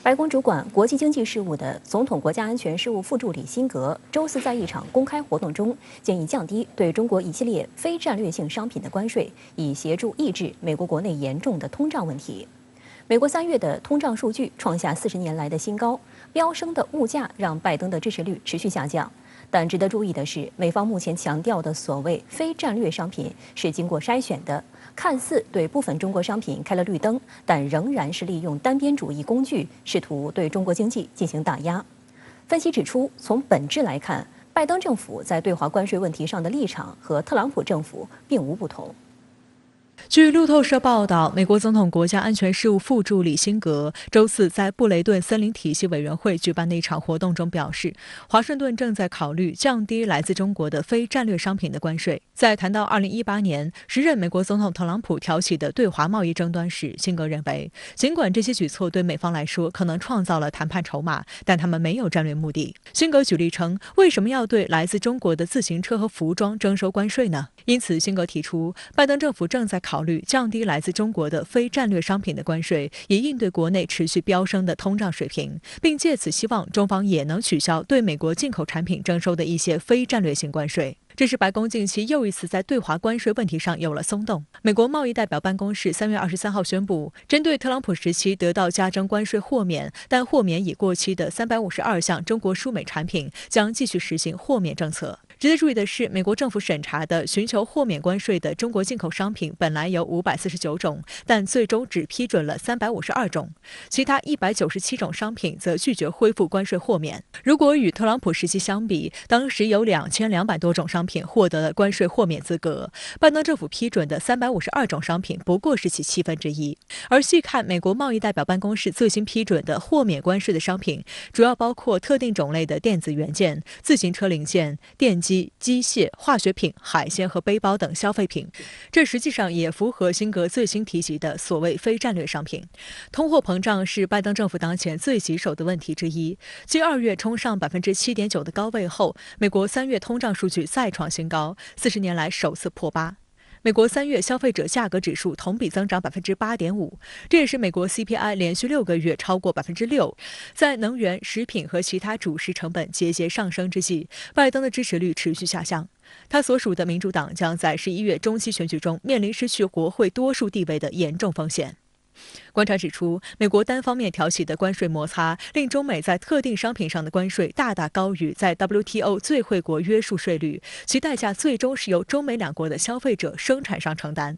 白宫主管国际经济事务的总统国家安全事务副助理辛格周四在一场公开活动中建议降低对中国一系列非战略性商品的关税，以协助抑制美国国内严重的通胀问题。美国3月的通胀数据创下40年来的新高，飙升的物价让拜登的支持率持续下降。但值得注意的是，美方目前强调的所谓非战略商品是经过筛选的，看似对部分中国商品开了绿灯，但仍然是利用单边主义工具，试图对中国经济进行打压。分析指出，从本质来看，拜登政府在对华关税问题上的立场和特朗普政府并无不同。据路透社报道，美国总统国家安全事务副助理辛格周四在布雷顿森林体系委员会举办的一场活动中表示，华盛顿正在考虑降低来自中国的非战略商品的关税。在谈到2018年时任美国总统特朗普挑起的对华贸易争端时，辛格认为，尽管这些举措对美方来说可能创造了谈判筹码，但他们没有战略目的。辛格举例称，为什么要对来自中国的自行车和服装征收关税呢？因此，辛格提出，拜登政府正在考虑降低来自中国的非战略商品的关税，以应对国内持续飙升的通胀水平，并借此希望中方也能取消对美国进口产品征收的一些非战略性关税。这是白宫近期又一次在对华关税问题上有了松动。美国贸易代表办公室3月23号宣布，针对特朗普时期得到加征关税豁免，但豁免已过期的352项中国输美产品将继续实行豁免政策。值得注意的是，美国政府审查的寻求豁免关税的中国进口商品本来有549种，但最终只批准了352种，其他197种商品则拒绝恢复关税豁免。如果与特朗普时期相比，当时有2200多种商品获得了关税豁免资格，拜登政府批准的352种商品不过是其1/7。而细看美国贸易代表办公室最新批准的豁免关税的商品，主要包括特定种类的电子元件、自行车零件、电机、机械、化学品、海鲜和背包等消费品。这实际上也符合辛格最新提及的所谓非战略商品。通货膨胀是拜登政府当前最棘手的问题之一。继2月冲上7.9%的高位后，美国3月通胀数据再创新高，40年来首次破8。美国3月消费者价格指数同比增长8.5%，这也是美国 CPI 连续6个月超过6%。在能源、食品和其他主食成本节节上升之际，拜登的支持率持续下降。他所属的民主党将在11月中期选举中面临失去国会多数地位的严重风险。观察指出，美国单方面挑起的关税摩擦，令中美在特定商品上的关税大大高于在 WTO 最惠国约束税率，其代价最终是由中美两国的消费者、生产商承担。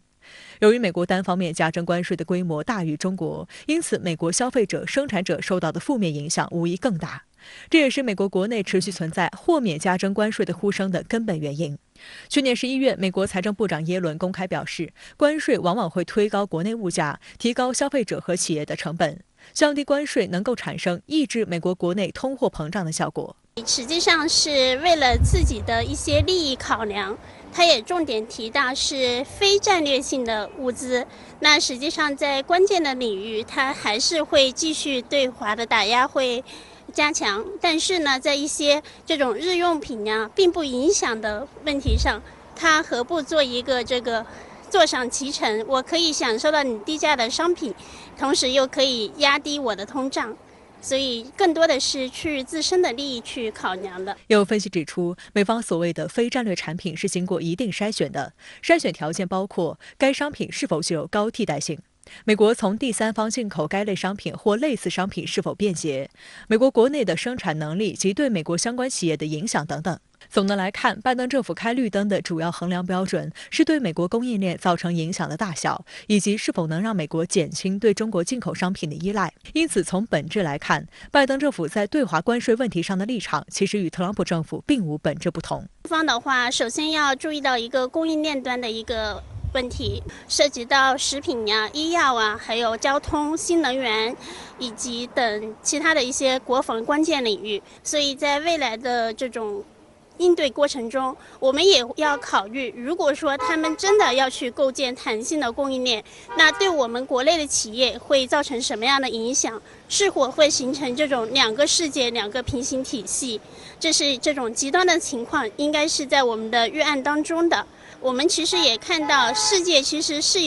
由于美国单方面加征关税的规模大于中国，因此美国消费者、生产者受到的负面影响无疑更大。这也是美国国内持续存在豁免加征关税的呼声的根本原因。去年11月，美国财政部长耶伦公开表示，关税往往会推高国内物价，提高消费者和企业的成本。降低关税能够产生抑制美国国内通货膨胀的效果。实际上是为了自己的一些利益考量，他也重点提到是非战略性的物资。那实际上在关键的领域，他还是会继续对华的打压会加强，但是呢，在一些这种日用品啊并不影响的问题上，他何不做一个这个坐享其成？我可以享受到你低价的商品，同时又可以压低我的通胀，所以更多的是去自身的利益去考量的。有分析指出，美方所谓的非战略产品是经过一定筛选的，筛选条件包括该商品是否具有高替代性。美国从第三方进口该类商品或类似商品是否便捷，美国国内的生产能力及对美国相关企业的影响等等。总的来看，拜登政府开绿灯的主要衡量标准是对美国供应链造成影响的大小，以及是否能让美国减轻对中国进口商品的依赖。因此，从本质来看，拜登政府在对华关税问题上的立场其实与特朗普政府并无本质不同。方的话，首先要注意到一个供应链端的一个问题，涉及到食品呀、医药啊，还有交通、新能源以及等其他的一些国防关键领域。所以在未来的这种应对过程中，我们也要考虑，如果说他们真的要去构建弹性的供应链，那对我们国内的企业会造成什么样的影响？是否会形成这种两个世界、两个平行体系？这种极端的情况，应该是在我们的预案当中的。我们其实也看到，世界其实是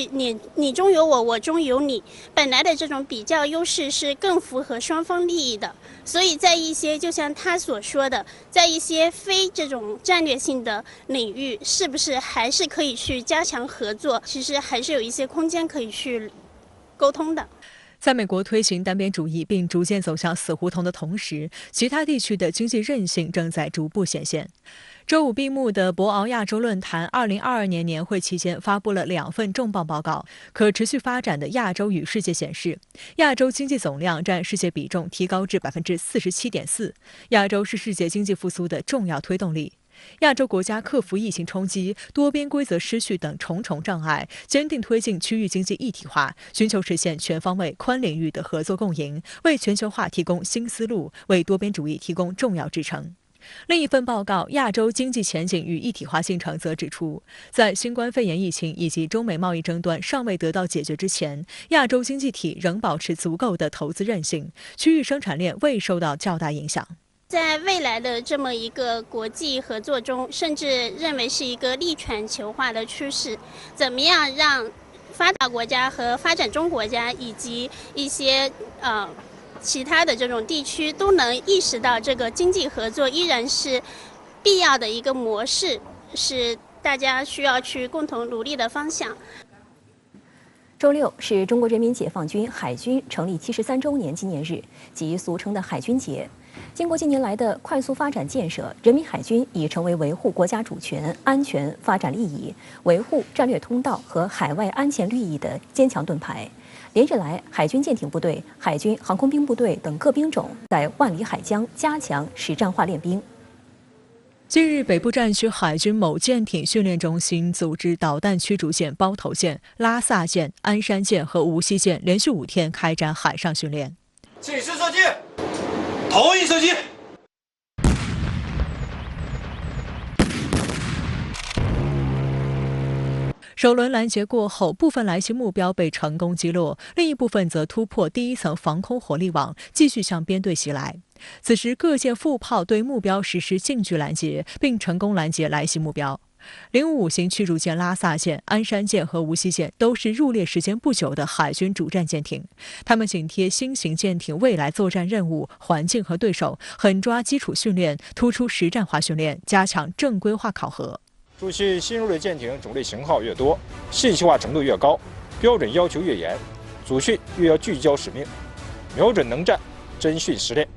你中有我，我中有你，本来的这种比较优势是更符合双方利益的。所以在一些就像他所说的，在一些非这种战略性的领域，是不是还是可以去加强合作？其实还是有一些空间可以去沟通的。在美国推行单边主义并逐渐走向死胡同的同时，其他地区的经济韧性正在逐步显现。周五闭幕的博鳌亚洲论坛2022年年会期间发布了2份重磅报告。可持续发展的亚洲与世界显示，亚洲经济总量占世界比重提高至47.4%，亚洲是世界经济复苏的重要推动力。亚洲国家克服疫情冲击、多边规则失序等重重障碍，坚定推进区域经济一体化，寻求实现全方位、宽领域的合作共赢，为全球化提供新思路，为多边主义提供重要支撑。另一份报告《亚洲经济前景与一体化进程》则指出，在新冠肺炎疫情以及中美贸易争端尚未得到解决之前，亚洲经济体仍保持足够的投资韧性，区域生产链未受到较大影响。在未来的这么一个国际合作中，甚至认为是一个逆全球化的趋势，怎么样让发达国家和发展中国家以及一些其他的这种地区都能意识到，这个经济合作依然是必要的一个模式，是大家需要去共同努力的方向。周六是中国人民解放军海军成立73周年纪念日，即俗称的海军节。经过近年来的快速发展建设，人民海军已成为维护国家主权、安全、发展利益、维护战略通道和海外安全利益的坚强盾牌。连日来，海军舰艇部队、海军航空兵部队等各兵种在万里海疆加强实战化练兵。近日，北部战区海军某舰艇训练中心组织导弹驱逐舰包头舰、拉萨舰、鞍山舰和无锡舰连续5天开展海上训练。起势射击，投影射击。首轮拦截过后，部分来袭目标被成功击落，另一部分则突破第一层防空火力网，继续向编队袭来。此时，各舰副炮对目标实施近距拦截，并成功拦截来袭目标。055型驱逐舰拉萨舰、鞍山舰和无锡舰都是入列时间不久的海军主战舰艇，他们紧贴新型舰艇未来作战任务、环境和对手，狠抓基础训练，突出实战化训练，加强正规化考核。注系新入列舰艇种类型号越多，信息化程度越高，标准要求越严，组训越要聚焦使命，瞄准能战，真训实练。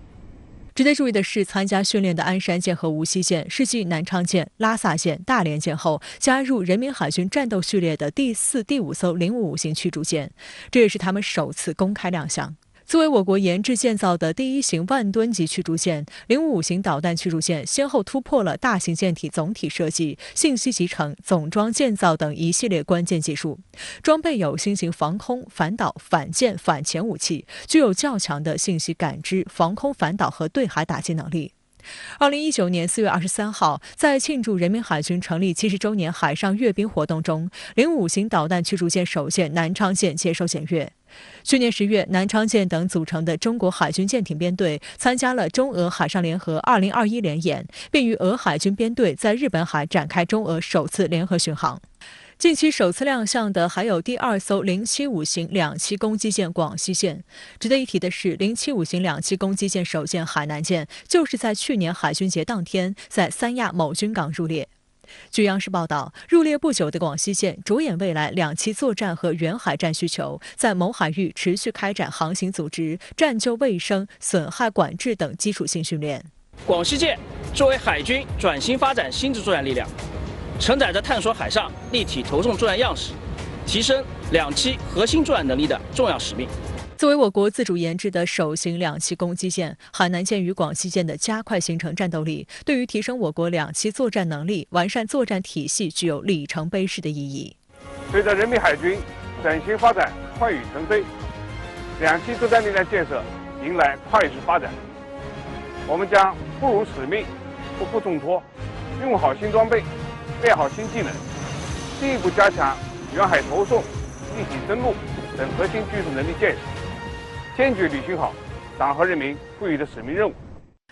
值得注意的是，参加训练的鞍山舰和无锡舰是继南昌舰、拉萨舰、大连舰后加入人民海军战斗序列的第4、第5艘055型驱逐舰，这也是他们首次公开亮相。作为我国研制建造的第1型万吨级驱逐舰，055型导弹驱逐舰先后突破了大型舰体总体设计、信息集成、总装建造等一系列关键技术，装备有新型防空、反导、反舰、反潜武器，具有较强的信息感知、防空反导和对海打击能力。2019年4月23号，在庆祝人民海军成立70周年海上阅兵活动中，055型导弹驱逐舰首舰南昌舰接受检阅。去年10月，南昌舰等组成的中国海军舰艇编队参加了中俄海上联合2021联演，并与俄海军编队在日本海展开中俄首次联合巡航。近期首次亮相的还有第2艘075型两栖攻击舰广西舰。值得一提的是，075型两栖攻击舰首舰海南舰就是在去年海军节当天在三亚某军港入列。据央视报道，入列不久的广西舰着眼未来两栖作战和远海战需求，在某海域持续开展航行组织、战救卫生、损害管制等基础性训练。广西舰作为海军转型发展新质作战力量，承载着探索海上立体投送作战样式、提升两栖核心作战能力的重要使命。作为我国自主研制的首型两栖攻击舰，海南舰与广西舰的加快形成战斗力，对于提升我国两栖作战能力、完善作战体系具有里程碑式的意义。随着人民海军转型发展快羽腾飞，两栖作战力量建设迎来快速发展，我们将不辱使命，不负重托，用好新装备，练好新技能，进一步加强远海投送、立体登陆等核心技术能力建设，坚决履行好党和人民赋予的使命任务。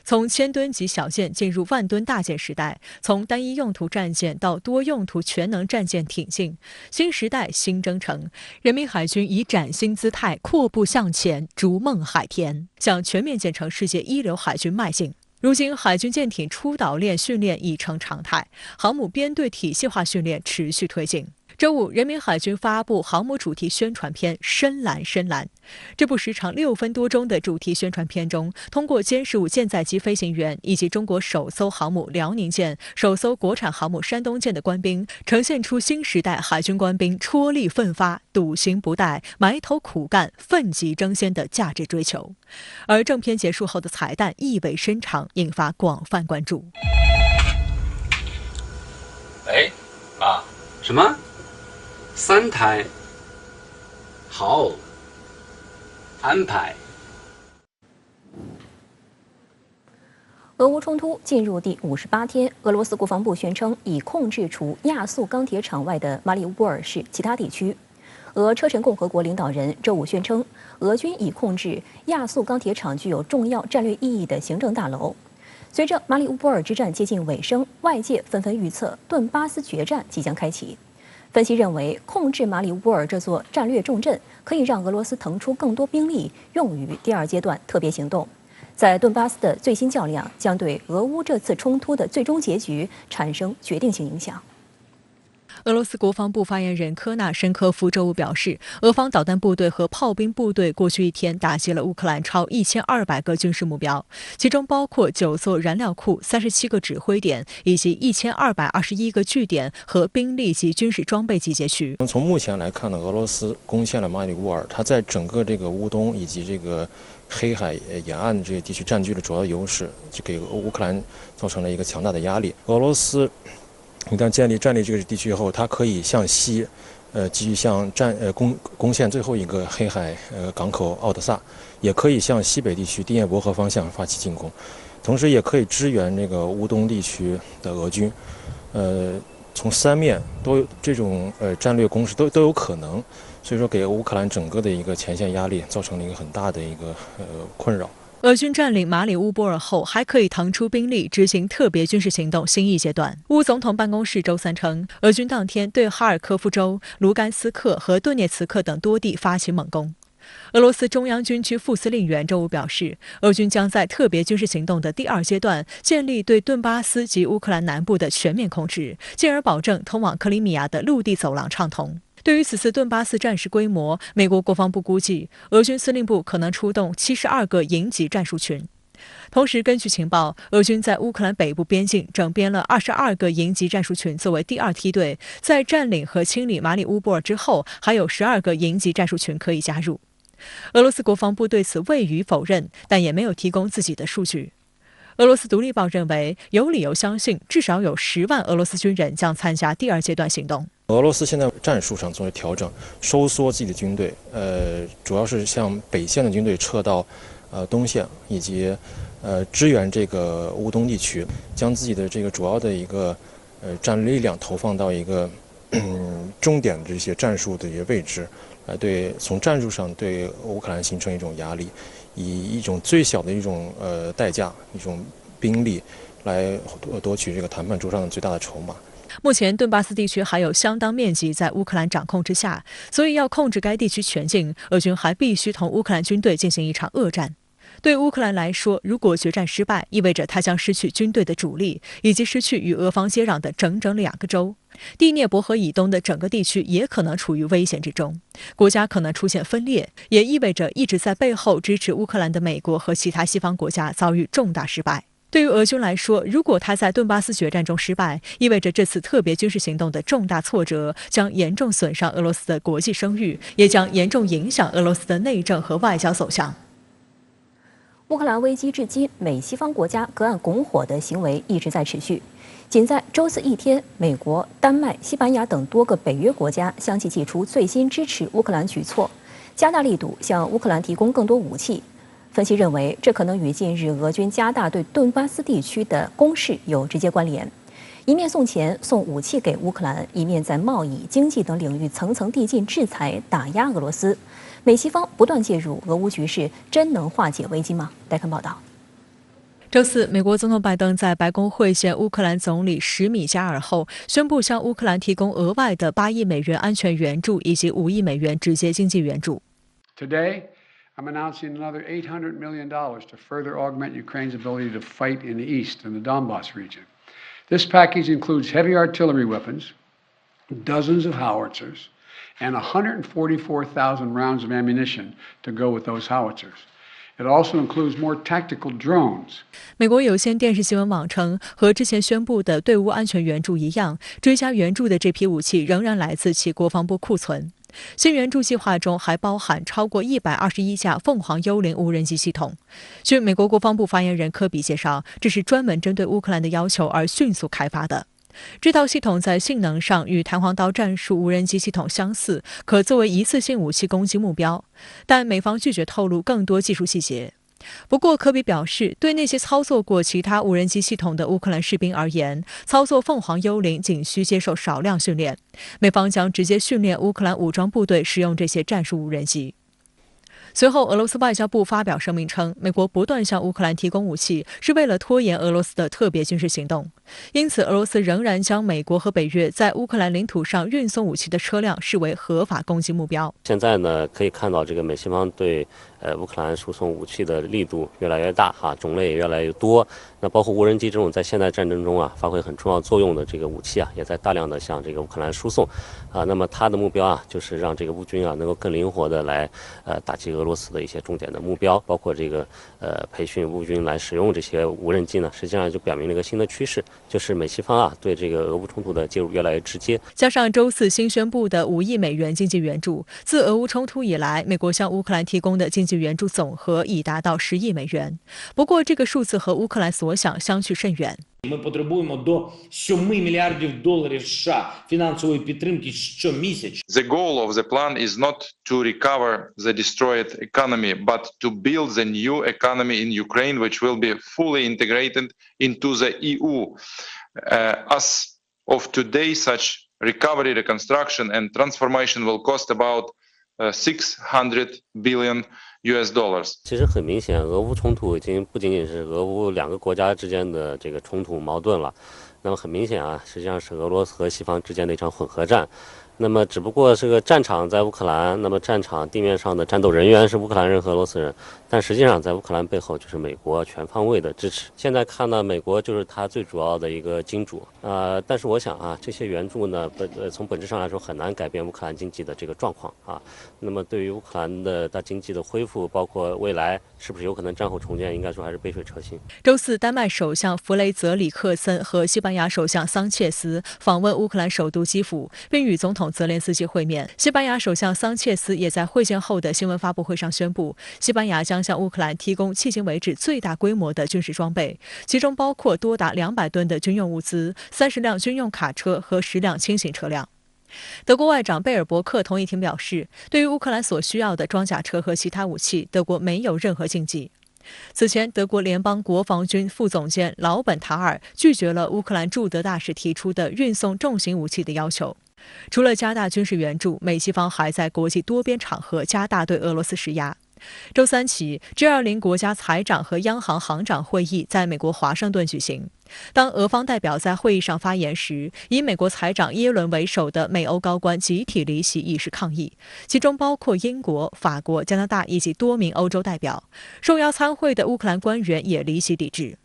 从1000吨级小舰进入万吨大舰时代，从单一用途战舰到多用途全能战舰挺进，新时代新征程，人民海军以崭新姿态阔步向前，逐梦海天，向全面建成世界一流海军迈进。如今，海军舰艇出岛练训练已成常态，航母编队体系化训练持续推进。周五，人民海军发布航母主题宣传片《深蓝深蓝》。这部时长6分多钟的主题宣传片中，通过歼15舰载机飞行员以及中国首艘航母辽宁舰、首艘国产航母山东舰的官兵，呈现出新时代海军官兵戳力奋发、笃行不怠、埋头苦干、奋楫争先的价值追求。而正片结束后的彩蛋意味深长，引发广泛关注。哎，爸，什么？3台，好安排。俄乌冲突进入第58天，俄罗斯国防部宣称已控制除亚速钢铁厂外的马里乌波尔市其他地区。俄车臣共和国领导人周五宣称，俄军已控制亚速钢铁厂具有重要战略意义的行政大楼。随着马里乌波尔之战接近尾声，外界纷纷预测顿巴斯决战即将开启。分析认为，控制马里乌波尔这座战略重镇，可以让俄罗斯腾出更多兵力用于第2阶段特别行动。在顿巴斯的最新较量，将对俄乌这次冲突的最终结局产生决定性影响。俄罗斯国防部发言人科纳申科夫周五表示，俄方导弹部队和炮兵部队过去1天打击了乌克兰超1200个军事目标，其中包括9艘燃料库、37个指挥点以及1221个据点和兵力及军事装备集结区。从目前来看呢，俄罗斯攻陷了马里乌尔，它在整个这个乌东以及这个黑海沿岸这些地区占据了主要优势，就给乌克兰造成了一个强大的压力。俄罗斯一旦占领这个地区后，它可以向西，继续向攻陷最后一个黑海港口奥德萨，也可以向西北地区第聂伯河方向发起进攻，同时也可以支援这个乌东地区的俄军。从3面都有这种战略攻势都有可能，所以说给乌克兰整个的一个前线压力造成了一个很大的一个困扰。俄军占领马里乌波尔后，还可以腾出兵力执行特别军事行动新一阶段。乌总统办公室周3称，俄军当天对哈尔科夫州、卢甘斯克和顿涅茨克等多地发起猛攻。俄罗斯中央军区副司令员周五表示，俄军将在特别军事行动的第2阶段建立对顿巴斯及乌克兰南部的全面控制，进而保证通往克里米亚的陆地走廊畅通。对于此次顿巴斯战事规模，美国国防部估计，俄军司令部可能出动72个营级战术群。同时，根据情报，俄军在乌克兰北部边境整编了22个营级战术群作为第2梯队，在占领和清理马里乌波尔之后，还有12个营级战术群可以加入。俄罗斯国防部对此未予否认，但也没有提供自己的数据。俄罗斯独立报认为，有理由相信至少有10万俄罗斯军人将参加第2阶段行动。俄罗斯现在战术上做了调整，收缩自己的军队，主要是向北线的军队撤到东线，以及支援这个乌东地区，将自己的这个主要的一个战略力量投放到一个重点的这些战术的一些位置，来从战术上对乌克兰形成一种压力，以一种最小的一种代价，一种兵力来夺取这个谈判桌上的最大的筹码。目前，顿巴斯地区还有相当面积在乌克兰掌控之下，所以要控制该地区全境，俄军还必须同乌克兰军队进行一场恶战。对乌克兰来说，如果决战失败，意味着他将失去军队的主力，以及失去与俄方接壤的整整2个州。第聂伯河以东的整个地区也可能处于危险之中，国家可能出现分裂，也意味着一直在背后支持乌克兰的美国和其他西方国家遭遇重大失败。对于俄军来说，如果他在顿巴斯决战中失败，意味着这次特别军事行动的重大挫折将严重损伤俄罗斯的国际声誉，也将严重影响俄罗斯的内政和外交走向。乌克兰危机至今，美西方国家隔岸拱火的行为一直在持续。仅在周四1天，美国、丹麦、西班牙等多个北约国家相继祭出最新支持乌克兰举措，加大力度向乌克兰提供更多武器。分析认为，这可能与近日俄军加大对顿巴斯地区的攻势有直接关联。一面送钱、送武器给乌克兰，一面在贸易、经济等领域层层递进制裁打压俄罗斯。美西方不断介入俄乌局势，真能化解危机吗？来看报道。周四，美国总统拜登在白宫会见乌克兰总理史米加尔后，宣布向乌克兰提供额外的8亿美元安全援助以及5亿美元直接经济援助。Today, I'm announcing another $800 million to further augment Ukraine's ability to fight in the east and the Donbas region. This package includes heavy artillery weapons, dozens of howitzers, and 144,000 rounds of ammunition to go with those howitzers.It also includes more tactical drones. 美国有线电视新闻网称，和之前宣布的对乌安全援助一样，追加援助的这批武器仍然来自其国防部库存。新援助计划中还包含超过121架凤凰幽灵无人机系统。据美国国防部发言人科比介绍，这是专门针对乌克兰的要求而迅速开发的。这套系统在性能上与弹簧刀战术无人机系统相似，可作为一次性武器攻击目标，但美方拒绝透露更多技术细节。不过，科比表示，对那些操作过其他无人机系统的乌克兰士兵而言，操作凤凰幽灵仅需接受少量训练。美方将直接训练乌克兰武装部队使用这些战术无人机。随后，俄罗斯外交部发表声明称，美国不断向乌克兰提供武器，是为了拖延俄罗斯的特别军事行动。因此，俄罗斯仍然将美国和北约在乌克兰领土上运送武器的车辆视为合法攻击目标。现在呢，可以看到这个美西方对乌克兰输送武器的力度越来越大哈，种类也越来越多。那包括无人机这种在现代战争中发挥很重要作用的这个武器也在大量的向这个乌克兰输送那么它的目标就是让这个乌军能够更灵活的来打击俄罗斯的一些重点的目标，包括这个培训乌军来使用这些无人机呢，实际上就表明了一个新的趋势，就是美西方对这个俄乌冲突的介入越来越直接。加上周四新宣布的5亿美元经济援助，自俄乌冲突以来，美国向乌克兰提供的经济援助总和已达到10亿美元。不过，这个数字和乌克兰所想相去甚远。Ми потребуємо до $7 мільярдів США фінансової підтримки щомісяця. The goal of the plan is not to recover the destroyed economy, but to build the new economy in Ukraine, which will be fully integrated into the EU. As of today, such recovery, reconstruction, and transformation will cost about $600 billion.其实很明显，俄乌冲突已经不仅仅是俄乌两个国家之间的这个冲突矛盾了，那么很明显实际上是俄罗斯和西方之间的一场混合战。那么只不过这个战场在乌克兰，那么战场地面上的战斗人员是乌克兰人和俄罗斯人，但实际上在乌克兰背后就是美国全方位的支持。现在看到美国就是它最主要的一个金主但是我想这些援助呢从本质上来说很难改变乌克兰经济的这个状况那么对于乌克兰的它经济的恢复，包括未来是不是有可能战后重建，应该说还是杯水车薪。周四，丹麦首相弗雷泽里克森和西班牙首相桑切斯访问乌克兰首都基辅，并与总统泽连斯基会面。西班牙首相桑切斯也在会见后的新闻发布会上宣布，西班牙将向乌克兰提供迄今为止最大规模的军事装备，其中包括多达200吨的军用物资、30辆军用卡车和10辆轻型车辆。德国外长贝尔伯克同一天表示，对于乌克兰所需要的装甲车和其他武器，德国没有任何禁忌。此前，德国联邦国防军副总监劳本塔尔拒绝了乌克兰驻德大使提出的运送重型武器的要求。除了加大军事援助，美西方还在国际多边场合加大对俄罗斯施压。周三起 G20 国家财长和央行行长会议在美国华盛顿举行。当俄方代表在会议上发言时，以美国财长耶伦为首的美欧高官集体离席以示抗议，其中包括英国、法国、加拿大以及多名欧洲代表。受邀参会的乌克兰官员也离席抵制。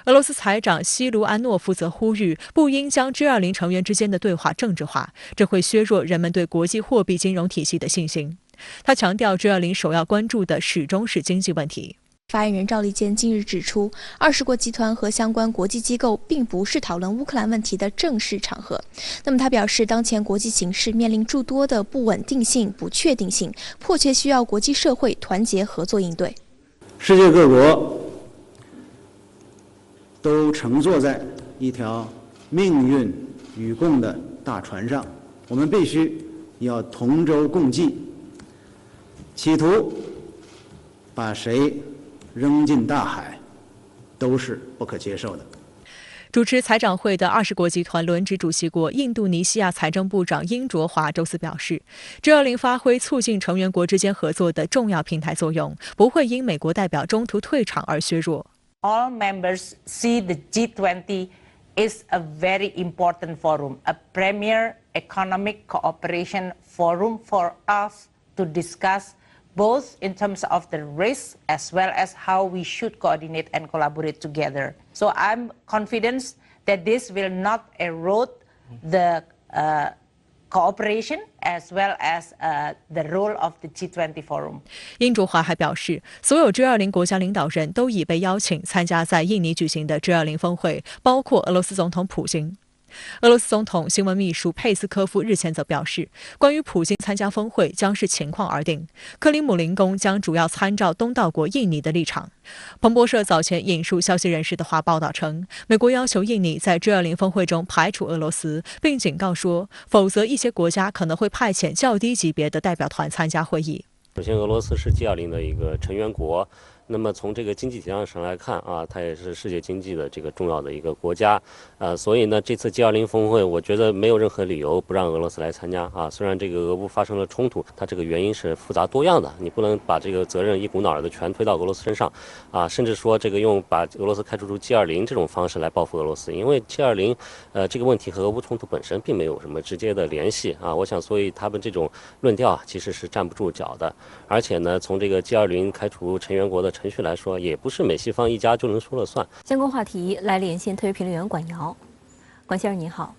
俄罗斯财长西卢安诺夫则呼吁不应将 G20 成员之间的对话政治化，这会削弱人们对国际货币金融体系的信心。他强调 G20 首要关注的始终是经济问题。发言人赵立坚近日指出，20国集团和相关国际机构并不是讨论乌克兰问题的正式场合。那么他表示，当前国际形势面临诸多的不稳定性、不确定性，迫切需要国际社会团结合作应对。世界各国都乘坐在一条命运与共的大船上，我们必须要同舟共济，企图把谁扔进大海都是不可接受的。主持财长会的20国集团轮值主席国印度尼西亚财政部长英卓华周四表示 ，G20 发挥促进成员国之间合作的重要平台作用，不会因美国代表中途退场而削弱。All members see the G20 is a very important forum, a premier economic cooperation forum for us to discuss both in terms of the risks as well as how we should coordinate and collaborate together. So I'm confident that this will not erode the cooperation as well as the role of the G20 forum. 英卓华还表示，所有 G20 国家领导人都已被邀请参加在印尼举行的 G20 峰会，包括俄罗斯总统普京。俄罗斯总统新闻秘书佩斯科夫日前则表示，关于普京参加峰会将视情况而定，克里姆林宫将主要参照东道国印尼的立场。彭博社早前引述消息人士的话报道称，美国要求印尼在 G20 峰会中排除俄罗斯，并警告说，否则一些国家可能会派遣较低级别的代表团参加会议。首先，俄罗斯是 G20 的一个成员国。那么从这个经济体量上来看啊，它也是世界经济的这个重要的一个国家，所以呢，这次 G20 峰会，我觉得没有任何理由不让俄罗斯来参加啊。虽然这个俄乌发生了冲突，它这个原因是复杂多样的，你不能把这个责任一股脑儿的全推到俄罗斯身上啊，甚至说这个用把俄罗斯开除出 G20 这种方式来报复俄罗斯，因为 G20这个问题和俄乌冲突本身并没有什么直接的联系啊。我想，所以他们这种论调其实是站不住脚的，而且呢，从这个 G20 开除成员国的程序来说，也不是美西方一家就能说了算。相关话题来连线特约评论员管瑶。管先生您好。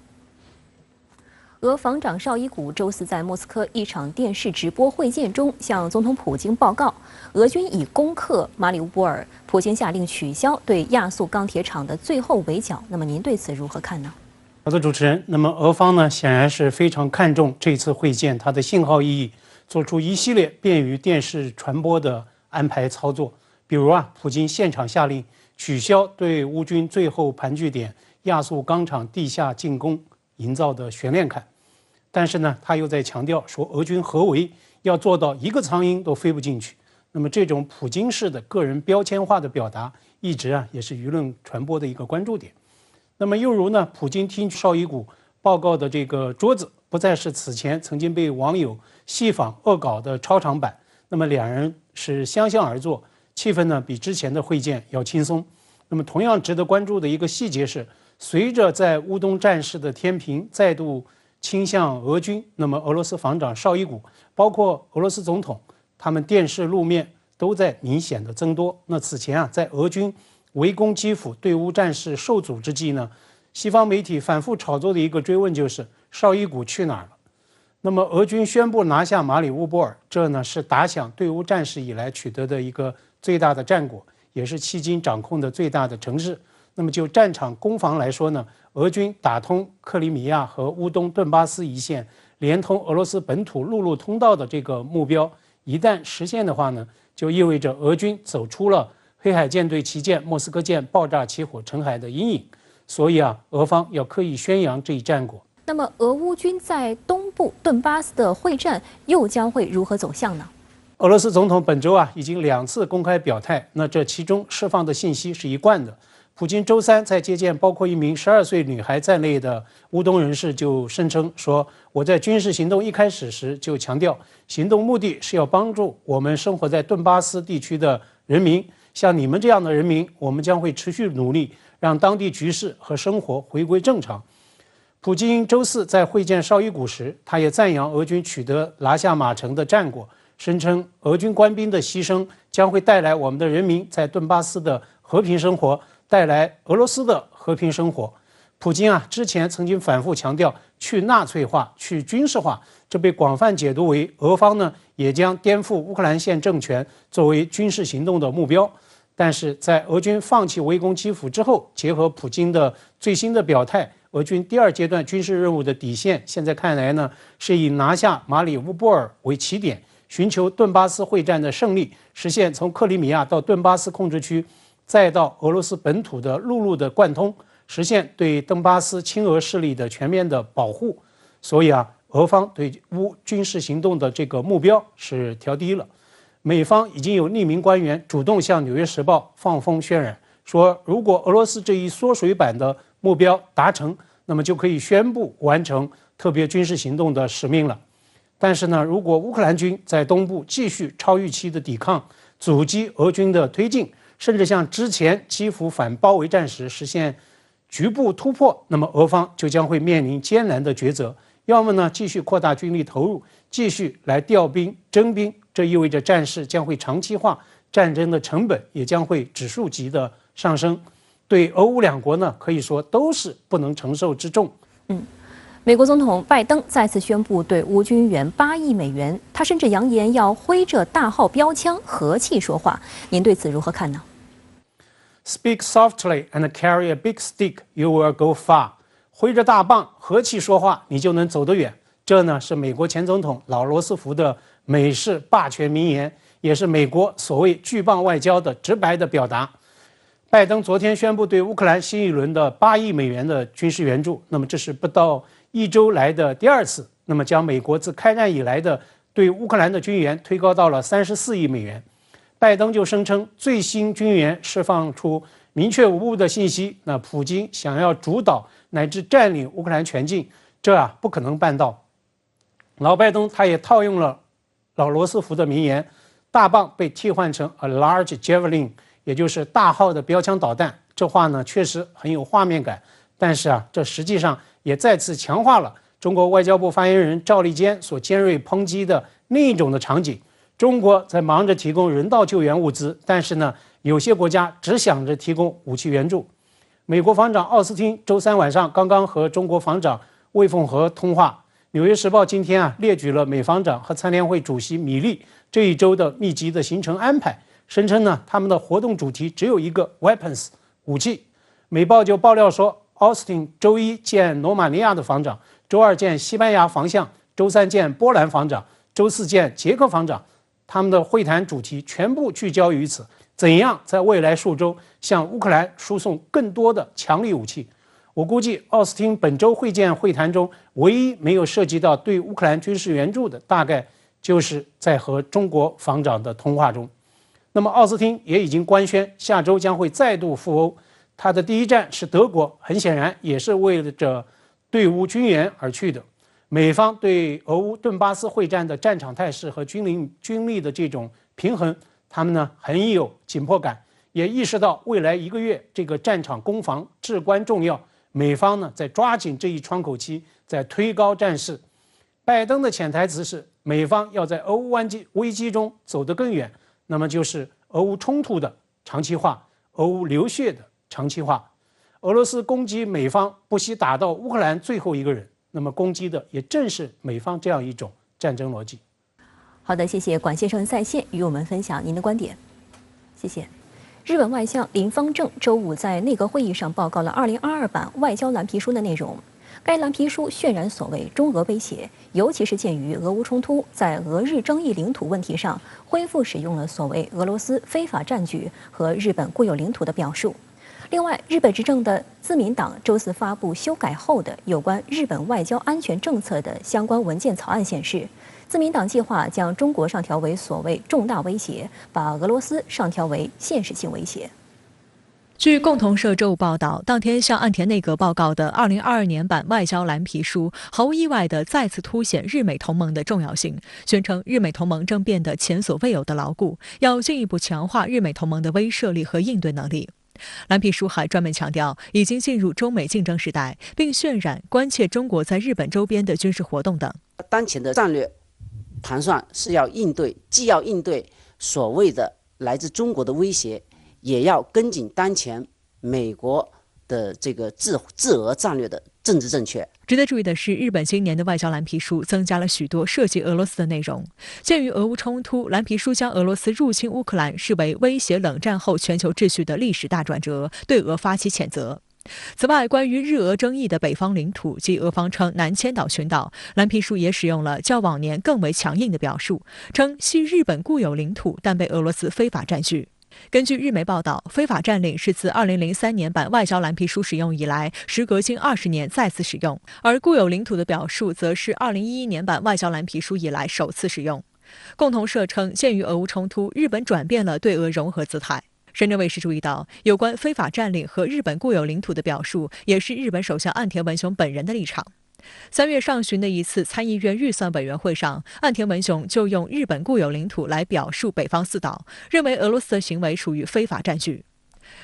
俄防长绍伊古周四在莫斯科一场电视直播会见中向总统普京报告，俄军已攻克马里乌波尔，普京下令取消对亚速钢铁厂的最后围剿。那么您对此如何看呢？好的，主持人。那么俄方呢，显然是非常看重这次会见它的信号意义，做出一系列便于电视传播的安排操作。比如普京现场下令取消对乌军最后盘踞点亚速钢厂地下进攻营造的悬链砍，但是呢，他又在强调说，俄军合围要做到一个苍蝇都飞不进去。那么这种普京式的个人标签化的表达，一直也是舆论传播的一个关注点。那么又如呢，普京听取绍伊古报告的这个桌子，不再是此前曾经被网友戏仿恶搞的超长版，那么两人是相向而坐。气氛呢比之前的会见要轻松。那么同样值得关注的一个细节是，随着在乌东战事的天平再度倾向俄军，那么俄罗斯防长绍伊古，包括俄罗斯总统，他们电视露面都在明显的增多。那此前在俄军围攻基辅、对乌战事受阻之际呢，西方媒体反复炒作的一个追问就是绍伊古去哪儿了？那么俄军宣布拿下马里乌波尔，这呢是打响对乌战事以来取得的一个最大的战果，也是迄今掌控的最大的城市。那么就战场攻防来说呢，俄军打通克里米亚和乌东顿巴斯一线，连通俄罗斯本土陆路通道的这个目标，一旦实现的话呢，就意味着俄军走出了黑海舰队旗舰莫斯科舰爆炸起火沉海的阴影。所以俄方要刻意宣扬这一战果。那么俄乌军在东部顿巴斯的会战又将会如何走向呢？俄罗斯总统本周已经2次公开表态，那这其中释放的信息是一贯的。普京周三在接见包括一名12岁女孩在内的乌东人士，就声称说，我在军事行动一开始时就强调，行动目的是要帮助我们生活在顿巴斯地区的人民，像你们这样的人民，我们将会持续努力让当地局势和生活回归正常。普京周四在会见绍伊古时，他也赞扬俄军取得拿下马城的战果，声称俄军官兵的牺牲将会带来我们的人民在顿巴斯的和平生活，带来俄罗斯的和平生活。普京之前曾经反复强调去纳粹化、去军事化，这被广泛解读为俄方呢也将颠覆乌克兰现政权作为军事行动的目标。但是在俄军放弃围攻基辅之后，结合普京的最新的表态，俄军第2阶段军事任务的底线，现在看来呢，是以拿下马里乌波尔为起点，寻求顿巴斯会战的胜利，实现从克里米亚到顿巴斯控制区，再到俄罗斯本土的陆路的贯通，实现对顿巴斯亲俄势力的全面的保护。所以俄方对乌军事行动的这个目标是调低了。美方已经有匿名官员主动向《纽约时报》放风渲染，说如果俄罗斯这一缩水版的目标达成，那么就可以宣布完成特别军事行动的使命了。但是呢，如果乌克兰军在东部继续超预期的抵抗，阻击俄军的推进，甚至像之前基辅反包围战时实现局部突破，那么俄方就将会面临艰难的抉择，要么呢继续扩大军力投入，继续来调兵征兵，这意味着战事将会长期化，战争的成本也将会指数级的上升，对俄乌两国呢可以说都是不能承受之重。美国总统拜登再次宣布对乌军援8亿美元，他甚至扬言要挥着大号标枪和气说话。您对此如何看呢？ Speak softly and carry a big stick, you will go far. 挥着大棒和气说话，你就能走得远。这呢是美国前总统老罗斯福的美式霸权名言，也是美国所谓巨棒外交的直白的表达。拜登昨天宣布对乌克兰新一轮的8亿美元的军事援助，那么这是不到1周来的第2次，那么将美国自开战以来的对乌克兰的军援推高到了34亿美元。拜登就声称，最新军援释放出明确无误的信息，那普京想要主导乃至占领乌克兰全境，这不可能办到。老拜登他也套用了老罗斯福的名言，大棒被替换成 a large javelin， 也就是大号的标枪导弹。这话呢确实很有画面感，但是这实际上也再次强化了中国外交部发言人赵立坚所尖锐抨击的另一种的场景。中国在忙着提供人道救援物资，但是呢，有些国家只想着提供武器援助。美国防长奥斯汀周3晚上刚刚和中国防长魏凤和通话。纽约时报今天列举了美防长和参联会主席米利这一周的密集的行程安排，声称呢他们的活动主题只有一个 weapons 武器。美报就爆料说，奥斯汀周1见罗马尼亚的防长，周2见西班牙防相，周3见波兰防长，周4见捷克防长。他们的会谈主题全部聚焦于此，怎样在未来数周向乌克兰输送更多的强力武器。我估计奥斯汀本周会见会谈中唯一没有涉及到对乌克兰军事援助的，大概就是在和中国防长的通话中。那么奥斯汀也已经官宣下周将会再度赴欧，他的第一站是德国，很显然也是为了着对乌军援而去的。美方对俄乌顿巴斯会战的战场态势和军力的这种平衡，他们呢很有紧迫感，也意识到未来1个月这个战场攻防至关重要。美方呢在抓紧这一窗口期，在推高战事。拜登的潜台词是，美方要在俄乌危机中走得更远，那么就是俄乌冲突的长期化，俄乌流血的长期化。俄罗斯攻击美方，不惜打到乌克兰最后一个人。那么攻击的也正是美方这样一种战争逻辑。好的，谢谢管先生在线与我们分享您的观点，谢谢。日本外相林芳正周5在内阁会议上报告了2022版外交蓝皮书的内容。该蓝皮书渲染所谓中俄威胁，尤其是鉴于俄乌冲突在俄日争议领土问题上恢复使用了所谓俄罗斯非法占据和日本固有领土的表述。另外，日本执政的自民党周4发布修改后的有关日本外交安全政策的相关文件草案显示，自民党计划将中国上调为所谓重大威胁，把俄罗斯上调为现实性威胁。据共同社周5报道，当天向岸田内阁报告的2022年版外交蓝皮书，毫无意外地再次凸显日美同盟的重要性，宣称日美同盟正变得前所未有的牢固，要进一步强化日美同盟的威慑力和应对能力。蓝皮书还专门强调已经进入中美竞争时代，并渲染关切中国在日本周边的军事活动等。当前的战略盘算是要应对，既要应对所谓的来自中国的威胁，也要跟紧当前美国的这个自俄战略的政治正确。值得注意的是，日本今年的外交蓝皮书增加了许多涉及俄罗斯的内容。鉴于俄乌冲突，蓝皮书将俄罗斯入侵乌克兰视为威胁冷战后全球秩序的历史大转折，对俄发起谴责。此外，关于日俄争议的北方领土即俄方称南千岛群岛，蓝皮书也使用了较往年更为强硬的表述，称系日本固有领土，但被俄罗斯非法占据。根据日媒报道，非法占领是自2003年版外交蓝皮书使用以来，时隔近20年再次使用，而固有领土的表述则是2011年版外交蓝皮书以来首次使用。共同社称，鉴于俄乌冲突，日本转变了对俄融合姿态。深圳卫视注意到，有关非法占领和日本固有领土的表述，也是日本首相岸田文雄本人的立场。3月上旬的一次参议院预算委员会上，岸田文雄就用日本固有领土来表述北方四岛，认为俄罗斯的行为属于非法占据。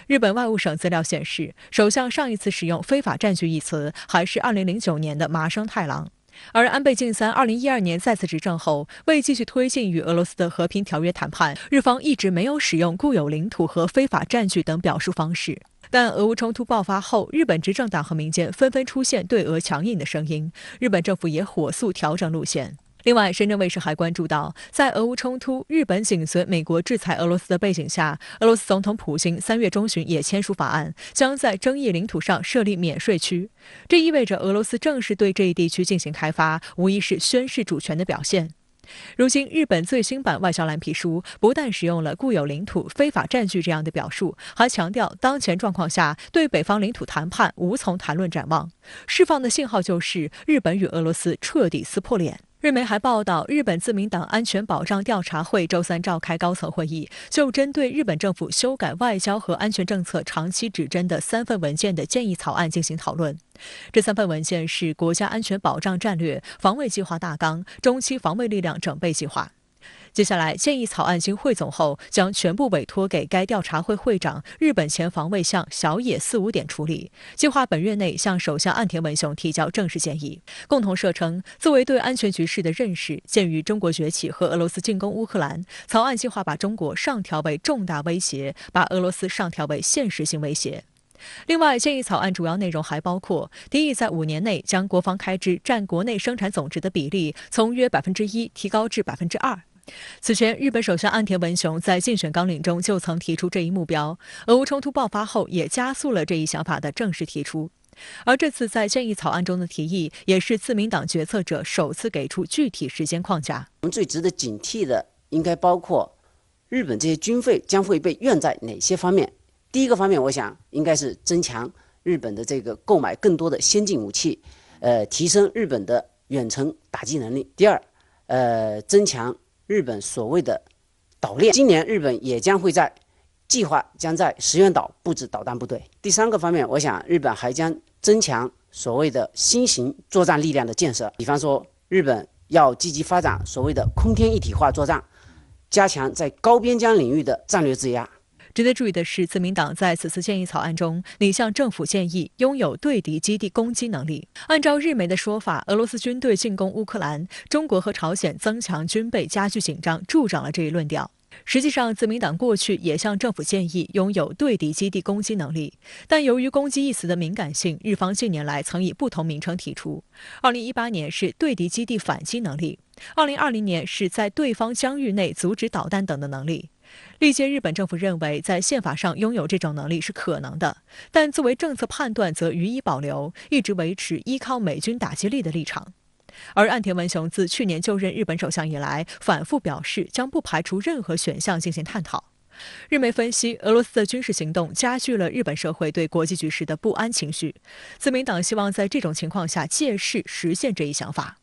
日本外务省资料显示，首相上一次使用非法占据一词还是2009年的麻生太郎。而安倍晋三2012年再次执政后，为继续推进与俄罗斯的和平条约谈判，日方一直没有使用固有领土和非法占据等表述方式。但俄乌冲突爆发后，日本执政党和民间纷纷出现对俄强硬的声音，日本政府也火速调整路线。另外，深圳卫视还关注到，在俄乌冲突、日本紧随美国制裁俄罗斯的背景下，俄罗斯总统普京3月中旬也签署法案，将在争议领土上设立免税区。这意味着俄罗斯正式对这一地区进行开发，无疑是宣示主权的表现。如今，日本最新版外交蓝皮书不但使用了固有领土、非法占据这样的表述，还强调当前状况下对北方领土谈判无从谈论展望，释放的信号就是日本与俄罗斯彻底撕破脸。日媒还报道，日本自民党安全保障调查会周3召开高层会议，就针对日本政府修改外交和安全政策长期指针的3份文件的建议草案进行讨论。这3份文件是国家安全保障战略、防卫计划大纲、中期防卫力量整备计划。接下来，建议草案经汇总后，将全部委托给该调查会会长、日本前防卫相小野四五点处理，计划本月内向首相岸田文雄提交正式建议。共同社称，作为对安全局势的认识，鉴于中国崛起和俄罗斯进攻乌克兰，草案计划把中国上调为重大威胁，把俄罗斯上调为现实性威胁。另外，建议草案主要内容还包括提议在5年内将国防开支占国内生产总值的比例从约1%提高至2%。此前，日本首相岸田文雄在竞选纲领中就曾提出这一目标，俄乌冲突爆发后也加速了这一想法的正式提出。而这次在建议草案中的提议，也是自民党决策者首次给出具体时间框架。我们最值得警惕的，应该包括日本这些军费将会被用在哪些方面。第一个方面，我想应该是增强日本的这个购买更多的先进武器，提升日本的远程打击能力。第二，增强日本所谓的岛链，今年日本也将会计划将在石垣岛布置导弹部队。第三个方面，我想日本还将增强所谓的新型作战力量的建设，比方说日本要积极发展所谓的空天一体化作战，加强在高边疆领域的战略制压。值得注意的是，自民党在此次建议草案中拟向政府建议拥有对敌基地攻击能力。按照日媒的说法，俄罗斯军队进攻乌克兰，中国和朝鲜增强军备加剧紧张，助长了这一论调。实际上，自民党过去也向政府建议拥有对敌基地攻击能力，但由于攻击一词的敏感性，日方近年来曾以不同名称提出。2018年是对敌基地反击能力，2020年是在对方疆域内阻止导弹等的能力。历届日本政府认为，在宪法上拥有这种能力是可能的，但作为政策判断则予以保留，一直维持依靠美军打击力的立场。而岸田文雄自去年就任日本首相以来，反复表示将不排除任何选项进行探讨。日媒分析，俄罗斯的军事行动加剧了日本社会对国际局势的不安情绪，自民党希望在这种情况下借势实现这一想法。